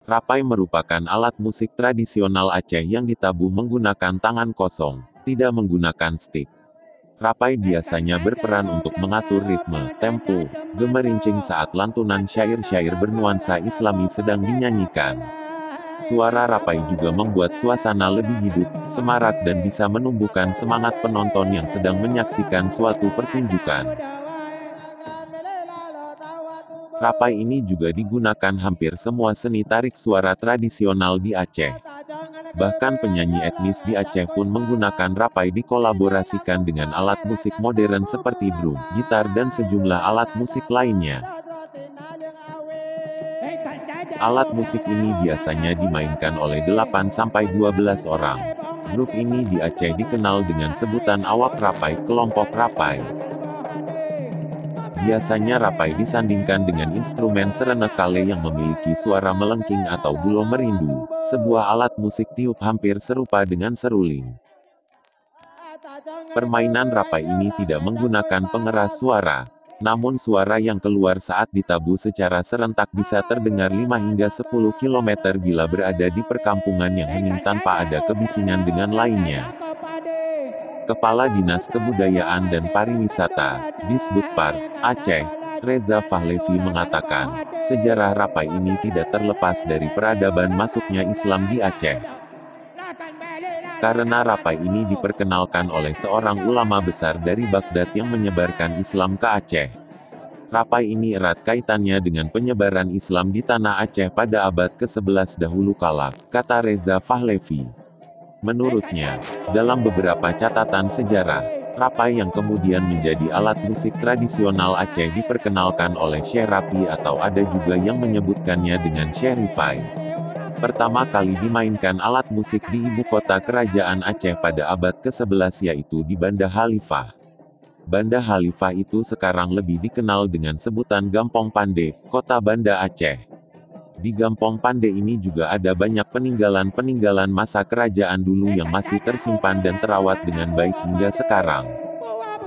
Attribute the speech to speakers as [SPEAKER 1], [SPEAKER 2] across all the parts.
[SPEAKER 1] Rapai merupakan alat musik tradisional Aceh yang ditabuh menggunakan tangan kosong, tidak menggunakan stik. Rapai biasanya berperan untuk mengatur ritme, tempo, gemerincing saat lantunan syair-syair bernuansa Islami sedang dinyanyikan. Suara rapai juga membuat suasana lebih hidup, semarak dan bisa menumbuhkan semangat penonton yang sedang menyaksikan suatu pertunjukan. Rapai ini juga digunakan hampir semua seni tarik suara tradisional di Aceh. Bahkan penyanyi etnis di Aceh pun menggunakan rapai dikolaborasikan dengan alat musik modern seperti drum, gitar dan sejumlah alat musik lainnya. Alat musik ini biasanya dimainkan oleh 8-12 orang. Grup ini di Aceh dikenal dengan sebutan awak rapai, kelompok rapai. Biasanya rapai disandingkan dengan instrumen serenekale yang memiliki suara melengking atau bulo merindu, sebuah alat musik tiup hampir serupa dengan seruling. Permainan rapai ini tidak menggunakan pengeras suara, namun suara yang keluar saat ditabuh secara serentak bisa terdengar 5 hingga 10 km bila berada di perkampungan yang hening tanpa ada kebisingan dengan lainnya. Kepala Dinas Kebudayaan dan Pariwisata, Disbudpar, Aceh, Reza Fahlevi mengatakan, sejarah rapai ini tidak terlepas dari peradaban masuknya Islam di Aceh. Karena rapai ini diperkenalkan oleh seorang ulama besar dari Baghdad yang menyebarkan Islam ke Aceh. Rapai ini erat kaitannya dengan penyebaran Islam di tanah Aceh pada abad ke-11 dahulu kala, kata Reza Fahlevi. Menurutnya, dalam beberapa catatan sejarah, rapai yang kemudian menjadi alat musik tradisional Aceh diperkenalkan oleh Syekh Rapi atau ada juga yang menyebutkannya dengan Syekh Rifai. Pertama kali dimainkan alat musik di ibu kota kerajaan Aceh pada abad ke-11 yaitu di Banda Khalifah. Banda Khalifah itu sekarang lebih dikenal dengan sebutan Gampong Pande, kota Banda Aceh. Di Gampong Pande ini juga ada banyak peninggalan-peninggalan masa kerajaan dulu yang masih tersimpan dan terawat dengan baik hingga sekarang.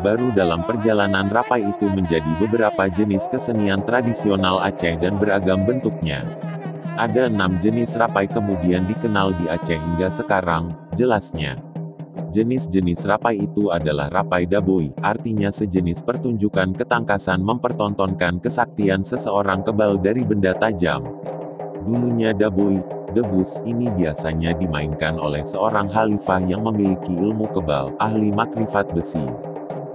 [SPEAKER 1] Baru dalam perjalanan rapai itu menjadi beberapa jenis kesenian tradisional Aceh dan beragam bentuknya. Ada 6 jenis rapai kemudian dikenal di Aceh hingga sekarang, jelasnya. Jenis-jenis rapai itu adalah rapai daboi, artinya sejenis pertunjukan ketangkasan mempertontonkan kesaktian seseorang kebal dari benda tajam. Dulunya daboi, debus, ini biasanya dimainkan oleh seorang khalifah yang memiliki ilmu kebal, ahli makrifat besi.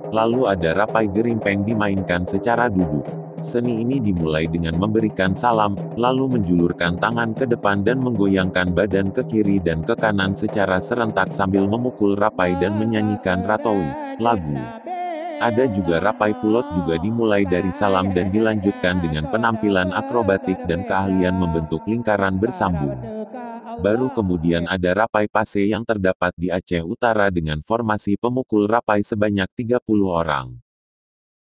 [SPEAKER 1] Lalu ada rapai gerimpeng dimainkan secara duduk. Seni ini dimulai dengan memberikan salam, lalu menjulurkan tangan ke depan dan menggoyangkan badan ke kiri dan ke kanan secara serentak sambil memukul rapai dan menyanyikan ratowi, lagu. Ada juga rapai pulot juga dimulai dari salam dan dilanjutkan dengan penampilan akrobatik dan keahlian membentuk lingkaran bersambung. Baru kemudian ada rapai pase yang terdapat di Aceh Utara dengan formasi pemukul rapai sebanyak 30 orang.